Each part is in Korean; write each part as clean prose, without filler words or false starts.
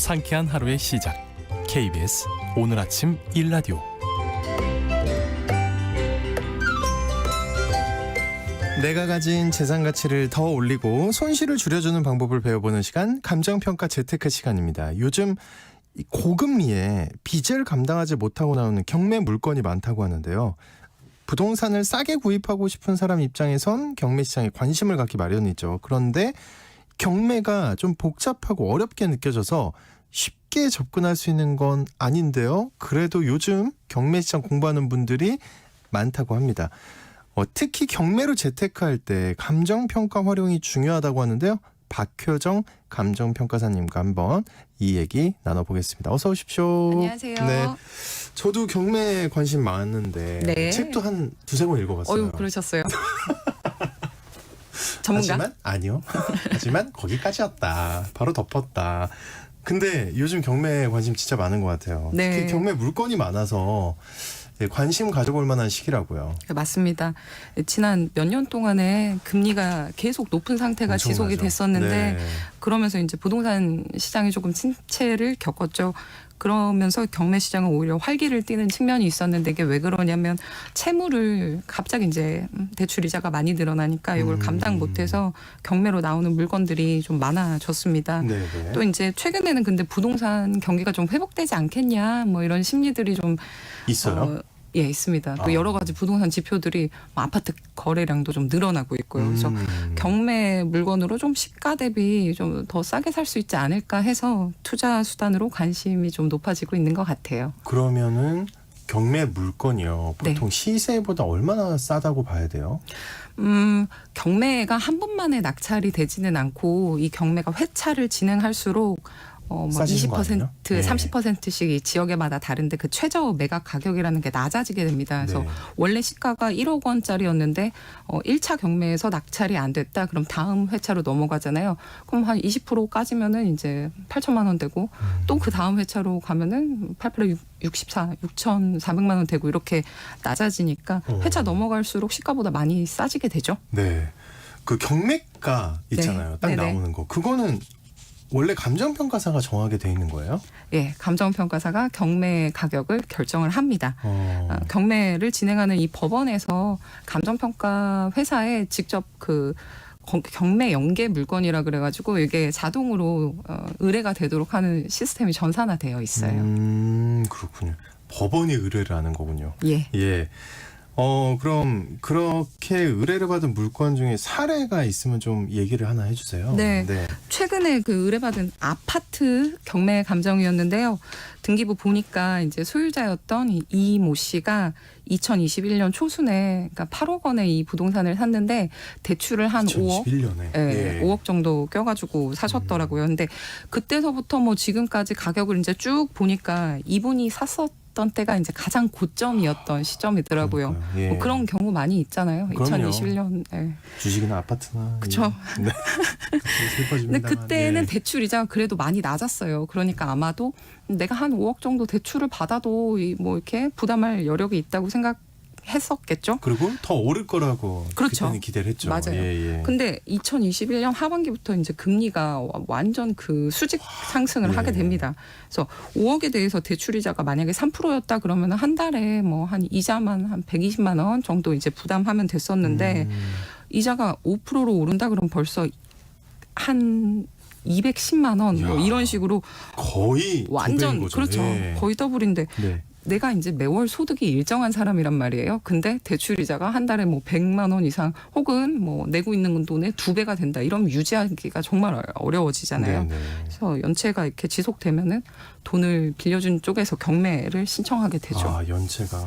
상쾌한 하루의 시작. KBS 오늘 아침 1라디오. 내가 가진 재산 가치를 더 올리고 손실을 줄여주는 방법을 배워보는 시간, 감정평가 재테크 시간입니다. 요즘 고금리에 빚을 감당하지 못하고 나오는 경매 물건이 많다고 하는데요. 부동산을 싸게 구입하고 싶은 사람 입장에선 경매 시장에 관심을 갖기 마련이죠. 그런데 경매가 좀 복잡하고 어렵게 느껴져서 쉽게 접근할 수 있는 건 아닌데요. 그래도 요즘 경매 시장 공부하는 분들이 많다고 합니다. 특히 경매로 재테크할 때 감정평가 활용이 중요하다고 하는데요. 박효정 감정평가사님과 한번 이 얘기 나눠보겠습니다. 어서 오십시오. 안녕하세요. 네, 저도 경매에 관심 많은데 네. 책도 한 두세 권 읽어봤어요. 그러셨어요. 전문가? 하지만 아니요. 하지만 거기까지였다. 바로 덮었다. 근데 요즘 경매에 관심 진짜 많은 것 같아요. 네. 특히 경매 물건이 많아서 관심 가져볼 만한 시기라고요. 맞습니다. 지난 몇 년 동안에 금리가 계속 높은 상태가 엄청나죠. 지속이 됐었는데 네. 그러면서 이제 부동산 시장이 조금 침체를 겪었죠. 그러면서 경매 시장은 오히려 활기를 띠는 측면이 있었는데 이게 왜 그러냐면 채무를 갑자기 이제 대출 이자가 많이 늘어나니까 이걸 감당 못해서 경매로 나오는 물건들이 좀 많아졌습니다. 네네. 또 이제 최근에는 근데 부동산 경기가 좀 회복되지 않겠냐 뭐 이런 심리들이 좀 있어요? 예, 있습니다. 또 여러 가지 부동산 지표들이 뭐 아파트 거래량도 좀 늘어나고 있고요. 그래서 경매 물건으로 좀 시가 대비 좀 더 싸게 살 수 있지 않을까 해서 투자 수단으로 관심이 좀 높아지고 있는 것 같아요. 그러면은 경매 물건이요. 보통 시세보다 얼마나 싸다고 봐야 돼요? 경매가 한 번만에 낙찰이 되지는 않고 이 경매가 회차를 진행할수록 뭐 싸지는 거 20%, 아니에요? 네. 30%씩 이 지역에마다 다른데 그 최저 매각 가격이라는 게 낮아지게 됩니다. 그래서 네. 원래 시가가 1억 원짜리였는데 1차 경매에서 낙찰이 안 됐다. 그럼 다음 회차로 넘어가잖아요. 그럼 한 20% 까지면은 이제 8천만 원 되고 또 그 다음 회차로 가면은 8% 6,400만 원 되고 이렇게 낮아지니까 회차 넘어갈수록 시가보다 많이 싸지게 되죠. 네. 그 경매가 있잖아요. 네. 딱 네네. 나오는 거. 그거는 원래 감정평가사가 정하게 돼 있는 거예요? 예, 감정평가사가 경매 가격을 결정을 합니다. 경매를 진행하는 이 법원에서 감정평가 회사에 직접 그 경매 연계 물건이라 그래가지고 이게 자동으로 의뢰가 되도록 하는 시스템이 전산화되어 있어요. 그렇군요. 법원이 의뢰를 하는 거군요. 예. 예. 그럼 그렇게 의뢰를 받은 물건 중에 사례가 있으면 좀 얘기를 하나 해주세요. 네. 최근에 그 의뢰받은 아파트 경매 감정이었는데요. 등기부 보니까 이제 소유자였던 이모 씨가 2021년 초순에 그러니까 8억 원에 이 부동산을 샀는데 대출을 한 5억, 2021년에. 예, 5억 정도 껴가지고 사셨더라고요. 근데 그때서부터 뭐 지금까지 가격을 이제 쭉 보니까 이분이 샀었던 때가 이제 가장 고점이었던 시점이더라고요. 그러니까요. 예. 뭐 그런 경우 많이 있잖아요. 그럼요. 2021년. 예. 주식이나 아파트나. 그쵸. 네. 슬퍼집니다. 근데 그때는 예. 대출 이자가 그래도 많이 낮았어요. 그러니까 아마도 내가 한 5억 정도 대출을 받아도 뭐 이렇게 부담할 여력이 있다고 생각했었겠죠. 그리고 더 오를 거라고 그렇죠. 그때는 기대를 했죠. 맞아요. 예. 근데 2021년 하반기부터 이제 금리가 완전 그 수직 상승을 예. 하게 됩니다. 그래서 5억에 대해서 대출 이자가 만약에 3%였다 그러면 한 달에 뭐 한 이자만 한 120만 원 정도 이제 부담하면 됐었는데 이자가 5%로 오른다 그러면 벌써 한 210만 원 뭐 이야. 이런 식으로 거의 완전 거죠. 그렇죠. 예. 거의 더블인데 네. 내가 이제 매월 소득이 일정한 사람이란 말이에요. 근데 대출 이자가 한 달에 뭐 100만 원 이상 혹은 뭐 내고 있는 돈의 2배가 된다. 이러면 유지하기가 정말 어려워지잖아요. 네. 그래서 연체가 이렇게 지속되면은 돈을 빌려준 쪽에서 경매를 신청하게 되죠. 아, 연체가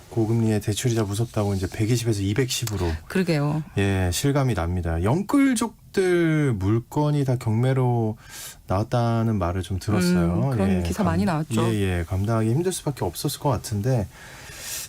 고금리에 대출이자 무섭다고 이제 120에서 210으로 그러게요. 예, 실감이 납니다. 영끌족들 물건이 다 경매로 나왔다는 말을 좀 들었어요. 그런 기사 많이 나왔죠. 예, 감당하기 힘들 수밖에 없었을 것 같은데.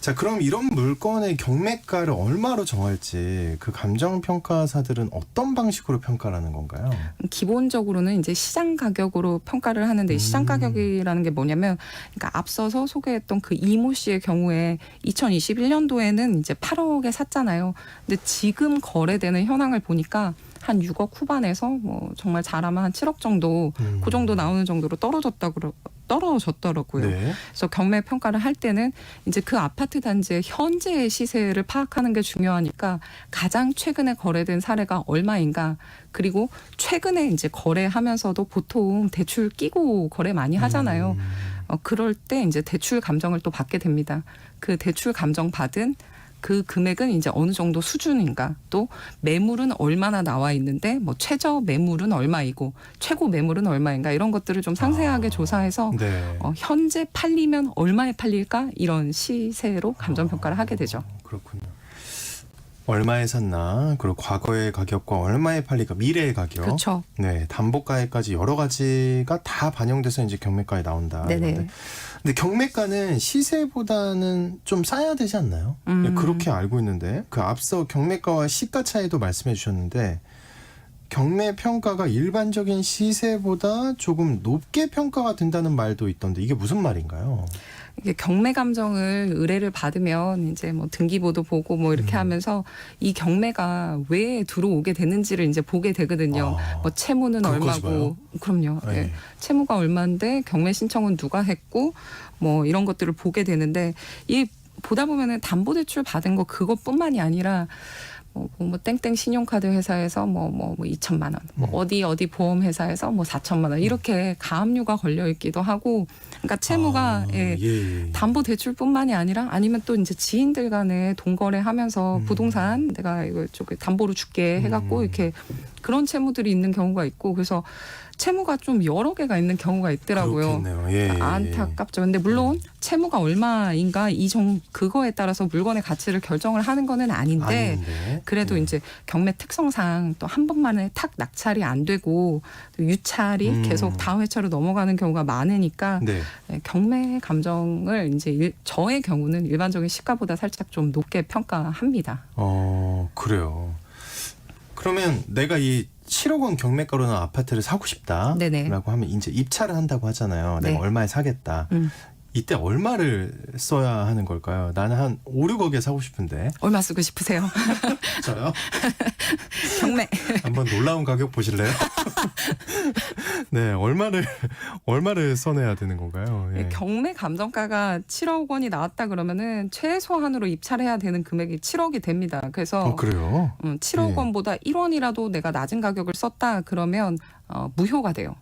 자, 그럼 이런 물건의 경매가를 얼마로 정할지 그 감정평가사들은 어떤 방식으로 평가를 하는 건가요? 기본적으로는 이제 시장 가격으로 평가를 하는데 시장 가격이라는 게 뭐냐면 그러니까 앞서서 소개했던 그 이모 씨의 경우에 2021년도에는 이제 8억에 샀잖아요. 근데 지금 거래되는 현황을 보니까 한 6억 후반에서 뭐 정말 잘하면 한 7억 정도 그 정도 나오는 정도로 떨어졌더라고요. 네. 그래서 경매 평가를 할 때는 이제 그 아파트 단지의 현재 시세를 파악하는 게 중요하니까 가장 최근에 거래된 사례가 얼마인가, 그리고 최근에 이제 거래하면서도 보통 대출 끼고 거래 많이 하잖아요. 그럴 때 이제 대출 감정을 또 받게 됩니다. 그 대출 감정 받은 그 금액은 이제 어느 정도 수준인가, 또 매물은 얼마나 나와 있는데 뭐 최저 매물은 얼마이고 최고 매물은 얼마인가, 이런 것들을 좀 상세하게 조사해서 네. 현재 팔리면 얼마에 팔릴까, 이런 시세로 감정 평가를 하게 되죠. 그렇군요. 얼마에 샀나, 그리고 과거의 가격과 얼마에 팔릴까, 미래의 가격, 그렇죠. 네, 담보가액까지 여러 가지가 다 반영돼서 이제 경매가에 나온다. 네네. 이건데. 근데 경매가는 시세보다는 좀 싸야 되지 않나요? 네, 그렇게 알고 있는데, 그 앞서 경매가와 시가 차이도 말씀해 주셨는데, 경매 평가가 일반적인 시세보다 조금 높게 평가가 된다는 말도 있던데, 이게 무슨 말인가요? 이게 경매 감정을 의뢰를 받으면 이제 뭐 등기부도 보고 뭐 이렇게 하면서 이 경매가 왜 들어오게 되는지를 이제 보게 되거든요. 뭐 채무는 그것까지 봐요? 얼마고, 그럼요. 네. 네. 채무가 얼마인데 경매 신청은 누가 했고 뭐 이런 것들을 보게 되는데, 이 보다 보면은 담보대출 받은 거 그것뿐만이 아니라 뭐 땡땡 신용카드 회사에서 뭐 2천만 원, 뭐 어디 보험 회사에서 뭐 4천만 원, 이렇게 가압류가 걸려 있기도 하고, 그러니까 채무가 담보 대출뿐만이 아니라 아니면 또 이제 지인들 간에 돈거래하면서 부동산 내가 이거 쪽에 담보로 줄게 해갖고 이렇게 그런 채무들이 있는 경우가 있고, 그래서 채무가 좀 여러 개가 있는 경우가 있더라고요. 그렇겠네요. 예, 예. 안타깝죠. 근데 물론 채무가 얼마인가 그거에 따라서 물건의 가치를 결정을 하는 거는 아닌데 그래도 이제 경매 특성상 또 한 번만에 탁 낙찰이 안 되고 또 유찰이 계속 다음 회차로 넘어가는 경우가 많으니까 네. 경매 감정을 이제 저의 경우는 일반적인 시가보다 살짝 좀 높게 평가합니다. 그래요. 그러면 내가 이 7억 원 경매가로 나온 아파트를 사고 싶다라고 네네. 하면 이제 입찰을 한다고 하잖아요. 내가 네. 얼마에 사겠다. 이때 얼마를 써야 하는 걸까요? 나는 한 5, 6억에 사고 싶은데. 얼마 쓰고 싶으세요? 저요? 경매. 한번 놀라운 가격 보실래요? 네, 얼마를 써내야 되는 건가요? 예. 경매 감정가가 7억 원이 나왔다 그러면은 최소한으로 입찰해야 되는 금액이 7억이 됩니다. 그래서 그래요? 7억 예. 원보다 1원이라도 내가 낮은 가격을 썼다 그러면 무효가 돼요.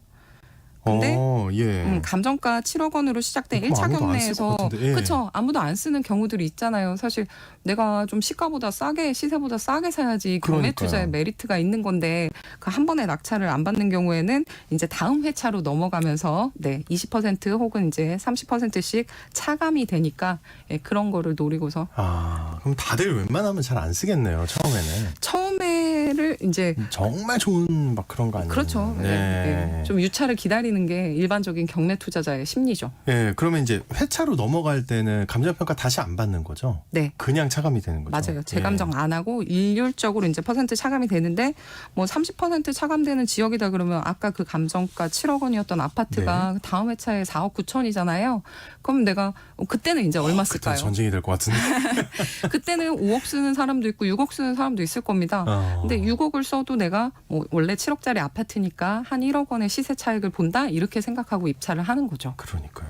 근데 예. 감정가 7억 원으로 시작된 그럼 1차 아무도 안쓸 것 경매에서 같은데, 예. 그렇죠. 아무도 안 쓰는 경우들이 있잖아요. 사실 내가 좀 시가보다 싸게, 시세보다 싸게 사야지 경매 그러니까요. 투자에 메리트가 있는 건데 그 한 번에 낙찰을 안 받는 경우에는 이제 다음 회차로 넘어가면서 20% 혹은 이제 30%씩 차감이 되니까 그런 거를 노리고서 그럼 다들 웬만하면 잘 안 쓰겠네요. 처음에를 이제 정말 좋은 막 그런 거 아니에요? 그렇죠. 네. 좀 유찰을 기다리는 게 일반적인 경매 투자자의 심리죠. 예, 그러면 이제 회차로 넘어갈 때는 감정평가 다시 안 받는 거죠? 네. 그냥 차감이 되는 거죠? 맞아요. 재감정 안 하고 일률적으로 이제 퍼센트 차감이 되는데 뭐 30% 차감되는 지역이다 그러면 아까 그 감정가 7억 원이었던 아파트가 다음 회차에 4억 9천이잖아요. 그럼 내가 그때는 이제 얼마 그때 쓸까요? 전쟁이 될 것 같은데. 그때는 5억 쓰는 사람도 있고 6억 쓰는 사람도 있을 겁니다. 근데 6억을 써도 내가 뭐 원래 7억짜리 아파트니까 한 1억 원의 시세 차익을 본다 이렇게 생각하고 입찰을 하는 거죠. 그러니까요.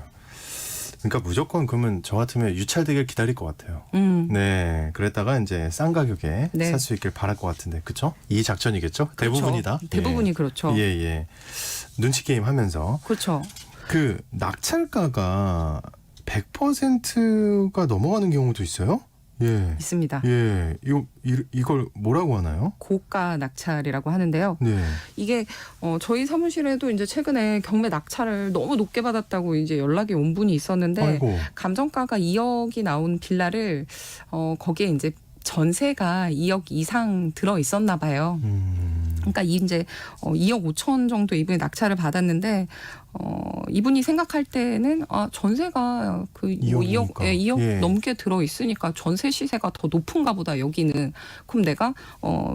그러니까 무조건 그러면 저 같으면 유찰되길 기다릴 것 같아요. 네, 그랬다가 이제 싼 가격에 네. 살 수 있길 바랄 것 같은데, 그렇죠? 이 작전이겠죠? 그렇죠. 대부분이다. 대부분이 그렇죠. 예. 눈치 게임 하면서 그렇죠. 그 낙찰가가 100%가 넘어가는 경우도 있어요? 예. 있습니다. 예. 이걸 뭐라고 하나요? 고가 낙찰이라고 하는데요. 네. 이게 저희 사무실에도 이제 최근에 경매 낙찰을 너무 높게 받았다고 이제 연락이 온 분이 있었는데 아이고. 감정가가 2억이 나온 빌라를 거기에 이제 전세가 2억 이상 들어 있었나 봐요. 그러니까 이제 2억 5천 정도 이분이 낙찰을 받았는데 이분이 생각할 때는 전세가 그 2억, 2억 예. 넘게 들어 있으니까 전세 시세가 더 높은가 보다 여기는. 그럼 내가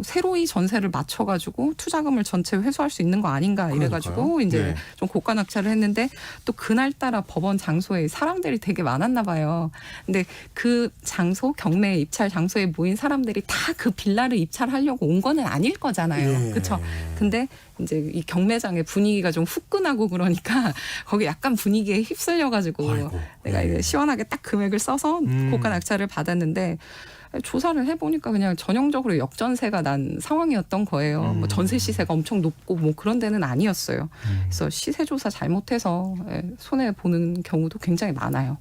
새로이 전세를 맞춰가지고 투자금을 전체 회수할 수 있는 거 아닌가 이래가지고 그러니까요. 이제 네. 좀 고가 낙찰을 했는데 또 그날따라 법원 장소에 사람들이 되게 많았나 봐요. 근데 그 장소 경매 입찰 장소에 모인 사람들이 다 그 빌라를 입찰하려고 온 거는 아닐 거잖아요. 예. 그렇죠? 근데 이제 이 경매장의 분위기가 좀 후끈하고 그러니까 거기 약간 분위기에 휩쓸려가지고 아이고. 내가 예. 이제 시원하게 딱 금액을 써서 고가 낙찰을 받았는데 조사를 해보니까 그냥 전형적으로 역전세가 난 상황이었던 거예요. 뭐 전세 시세가 엄청 높고 뭐 그런 데는 아니었어요. 그래서 시세 조사 잘못해서 손해 보는 경우도 굉장히 많아요.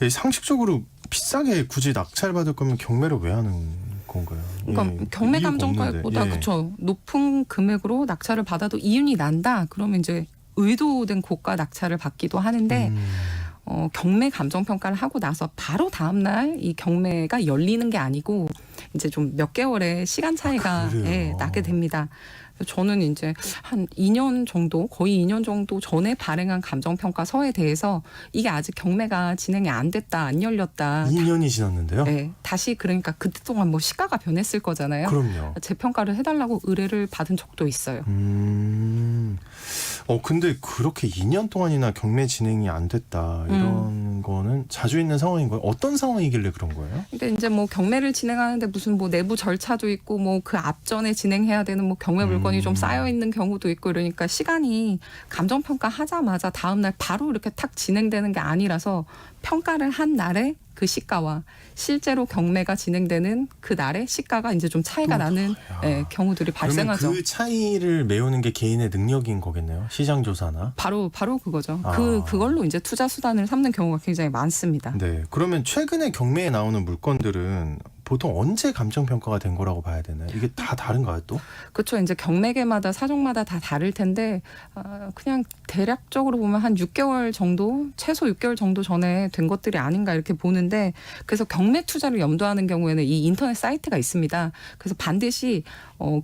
상식적으로 비싸게 굳이 낙찰 받을 거면 경매를 왜 하는 건가요? 그러니까 예. 경매 이유가 감정가보다 없는데. 예. 그렇죠. 높은 금액으로 낙찰을 받아도 이윤이 난다. 그러면 이제 의도된 고가 낙찰을 받기도 하는데 경매 감정 평가를 하고 나서 바로 다음 날 이 경매가 열리는 게 아니고 이제 좀 몇 개월의 시간 차이가 그래요? 나게 됩니다. 저는 이제 한 2년 정도, 거의 2년 정도 전에 발행한 감정평가서에 대해서 이게 아직 경매가 진행이 안 됐다, 안 열렸다. 2년이 지났는데요? 네, 다시 그러니까 그때 동안 뭐 시가가 변했을 거잖아요. 그럼요. 재평가를 해달라고 의뢰를 받은 적도 있어요. 근데 그렇게 2년 동안이나 경매 진행이 안 됐다 이런 거는 자주 있는 상황인 거예요? 어떤 상황이길래 그런 거예요? 근데 이제 뭐 경매를 진행하는데 무슨 뭐 내부 절차도 있고 뭐 그 앞전에 진행해야 되는 뭐 경매 물건이 좀 쌓여 있는 경우도 있고 이러니까 시간이 감정 평가 하자마자 다음 날 바로 이렇게 탁 진행되는 게 아니라서 평가를 한 날에 그 시가와 실제로 경매가 진행되는 그 날의 시가가 이제 좀 차이가 나는 경우들이 발생하죠. 그러면 그 차이를 메우는 게 개인의 능력인 거겠네요. 시장 조사나. 바로 그거죠. 아. 그걸로 이제 투자 수단을 삼는 경우가 굉장히 많습니다. 네. 그러면 최근에 경매에 나오는 물건들은 보통 언제 감정 평가가 된 거라고 봐야 되나요? 이게 다 다른가요, 또? 그렇죠. 이제 경매계마다 사정마다 다 다를 텐데 그냥 대략적으로 보면 한 6개월 정도, 최소 6개월 정도 전에 된 것들이 아닌가 이렇게 보는데 그래서 경매 투자를 염두하는 경우에는 이 인터넷 사이트가 있습니다. 그래서 반드시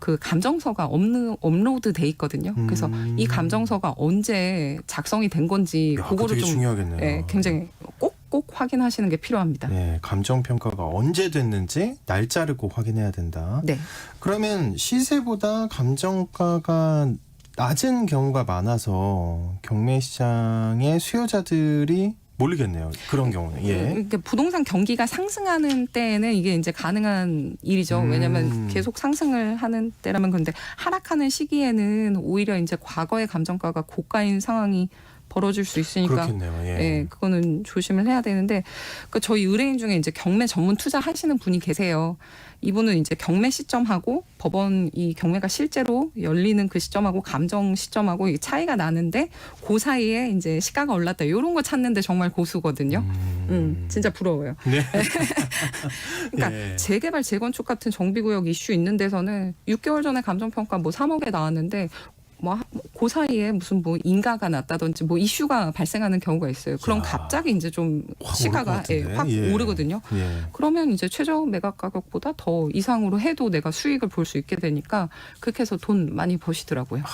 그 감정서가 업로드 돼 있거든요. 그래서 이 감정서가 언제 작성이 된 건지 그거를 되게 좀 중요하겠네요. 굉장히 꼭 확인하시는 게 필요합니다. 네, 감정 평가가 언제 됐는지 날짜를 꼭 확인해야 된다. 네. 그러면 시세보다 감정가가 낮은 경우가 많아서 경매 시장에 수요자들이 몰리겠네요. 그런 경우는. 예. 그러니까 부동산 경기가 상승하는 때에는 이게 이제 가능한 일이죠. 왜냐하면 계속 상승을 하는 때라면 그런데 하락하는 시기에는 오히려 이제 과거의 감정가가 고가인 상황이 벌어질 수 있으니까 그렇겠네요. 예. 그거는 조심을 해야 되는데 그러니까 저희 의뢰인 중에 이제 경매 전문 투자 하시는 분이 계세요. 이분은 이제 경매 시점하고 법원 이 경매가 실제로 열리는 그 시점하고 감정 시점하고 이 차이가 나는데 그 사이에 이제 시가가 올랐다 이런 거 찾는데 정말 고수거든요. 진짜 부러워요. 네. 그러니까 예. 재개발 재건축 같은 정비구역 이슈 있는 데서는 6개월 전에 감정평가 뭐 3억에 나왔는데 그 사이에 무슨 뭐 인가가 났다든지 뭐 이슈가 발생하는 경우가 있어요. 그럼 갑자기 이제 좀 확 시가가 오를 것 확 같은데. 예. 오르거든요. 예. 그러면 이제 최저 매각 가격보다 더 이상으로 해도 내가 수익을 볼 수 있게 되니까 그렇게 해서 돈 많이 버시더라고요.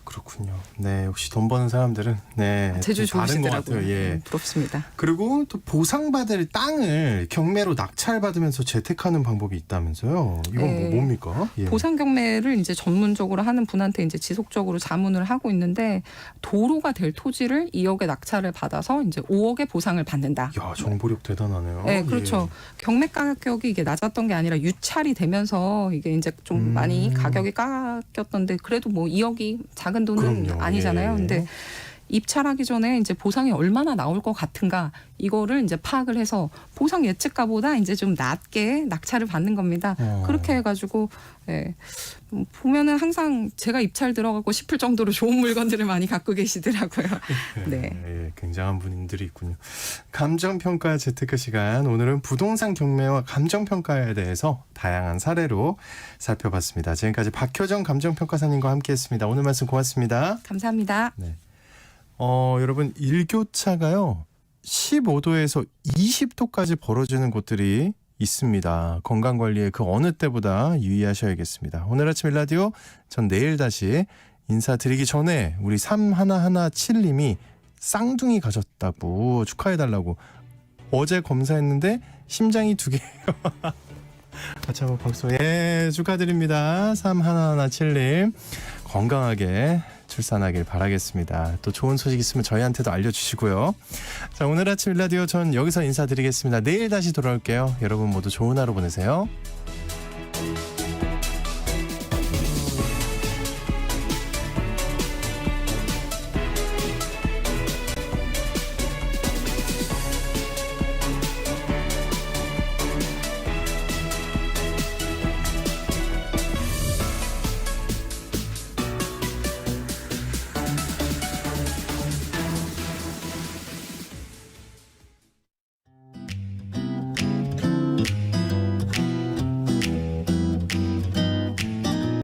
그렇군요. 네, 역시 돈 버는 사람들은 제주 좀 다른 것 좋으시더라고요. 같아요. 예. 부럽습니다. 그리고 또 보상받을 땅을 경매로 낙찰받으면서 재테크하는 방법이 있다면서요. 이건 네. 뭡니까? 예. 보상 경매를 이제 전문적으로 하는 분한테 이제 지속적으로 자문을 하고 있는데 도로가 될 토지를 2억에 낙찰을 받아서 이제 5억의 보상을 받는다. 야, 정보력 대단하네요. 네, 그렇죠. 경매 가격이 이게 낮았던 게 아니라 유찰이 되면서 이게 이제 좀 많이 가격이 깎였던데 그래도 뭐 2억이 작은 돈은 그럼요. 아니잖아요. 예. 근데 입찰하기 전에 이제 보상이 얼마나 나올 것 같은가 이거를 이제 파악을 해서 보상 예측가보다 이제 좀 낮게 낙찰을 받는 겁니다. 그렇게 해가지고 보면은 항상 제가 입찰 들어가고 싶을 정도로 좋은 물건들을 많이 갖고 계시더라고요. 네. 예, 굉장한 분들이 있군요. 감정평가 재테크 시간. 오늘은 부동산 경매와 감정평가에 대해서 다양한 사례로 살펴봤습니다. 지금까지 박효정 감정평가사님과 함께했습니다. 오늘 말씀 고맙습니다. 감사합니다. 네. 여러분 일교차가요 15도에서 20도까지 벌어지는 곳들이 있습니다. 건강관리에 그 어느 때보다 유의하셔야겠습니다. 오늘 아침 일라디오 전 내일 다시 인사드리기 전에 우리 3117님이 쌍둥이 가졌다고 축하해달라고. 어제 검사했는데 심장이 2개. 같이 한번 박수. 예, 축하드립니다. 3117님 건강하게 출산하길 바라겠습니다. 또 좋은 소식 있으면 저희한테도 알려주시고요. 자, 오늘 아침 일라디오 전 여기서 인사드리겠습니다. 내일 다시 돌아올게요. 여러분 모두 좋은 하루 보내세요.